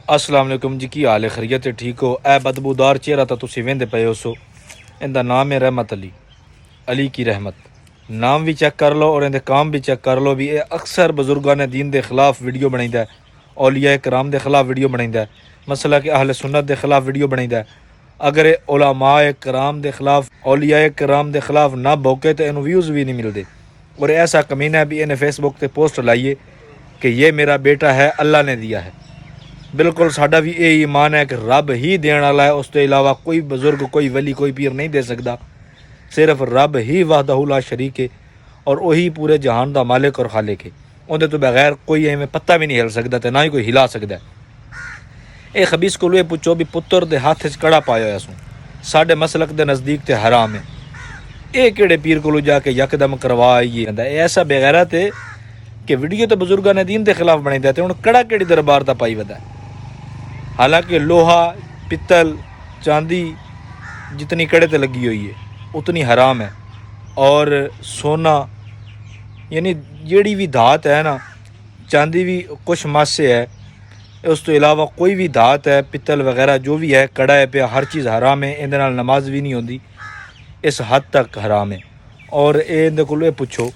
अस्सलाम वालेकुम जी, की हाल है? खैरियत है? ठीक हो? ए बदबूदार चेहरा तो तुसी वेंदे पे हो सो, इनका नाम है रहमत अली, अली की रहमत। नाम भी चेक कर लो और इनके काम भी चेक कर लो भी। ये अक्सर बजुर्गों ने दीन के खिलाफ वीडियो बनाईदा है, औलिया कराम के खिलाफ वीडियो बनाईदा है, मसला कि अहले सुन्नत के खिलाफ वीडियो बनाईदा है। अगर उलमाए कराम के खिलाफ, औलिया कराम के खिलाफ ना भौके तो इन्हों व्यूज़ भी नहीं मिलते। और ऐसा कमीना है भी इन्हें फेसबुक पर पोस्ट लाइए कि ये मेरा बेटा है, अल्लाह ने दिया है। बिल्कुल साडा भी ये ईमान है कि रब ही देने वाला है, उसके अलावा कोई बुजुर्ग, कोई वली, कोई पीर नहीं दे सकता। सिर्फ रब ही वहदहू ला शरीक है और वही पूरे जहान का मालिक और खालिक है। उनके तो बगैर कोई एवं पत्ता भी नहीं हिल सकता तो ना ही कोई हिला सकता है। ये खबीस को पुछो भी पुत्र के हाथ च कड़ा पाया होया सूँ, साढ़े मसलक के नज़दीक तो हराम है। ये किहड़े पीर को जाके यकदम करवा आइए। ऐसा बेगैरत है कि वीडियो तो बुजुर्गों ने दीन के खिलाफ बनाई थे, हूँ कड़ा कि दरबार का पाई वदा। हालांकि लोहा, पित्तल, चांदी जितनी कड़े ते लगी हुई है उतनी हराम है। और सोना यानी जेड़ी भी धात है ना, चांदी भी कुछ मासे है, उस तो इलावा कोई भी धात है, पित्तल वगैरह जो भी है, कड़ा है पे, हर चीज़ हराम है। इहदे नाल नमाज भी नहीं होती, इस हद तक हराम है। और इहदे कोलों पुछो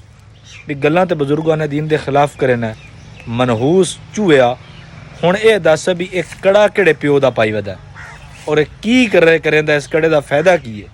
भी गल्लां ते बजुर्गों ने दीन के खिलाफ करना मनहूस चूया। हुण ये दस भी एक कड़ा किहड़े प्यो दा पाई वदा और की करे करेंदा, इस कड़े का फायदा की है?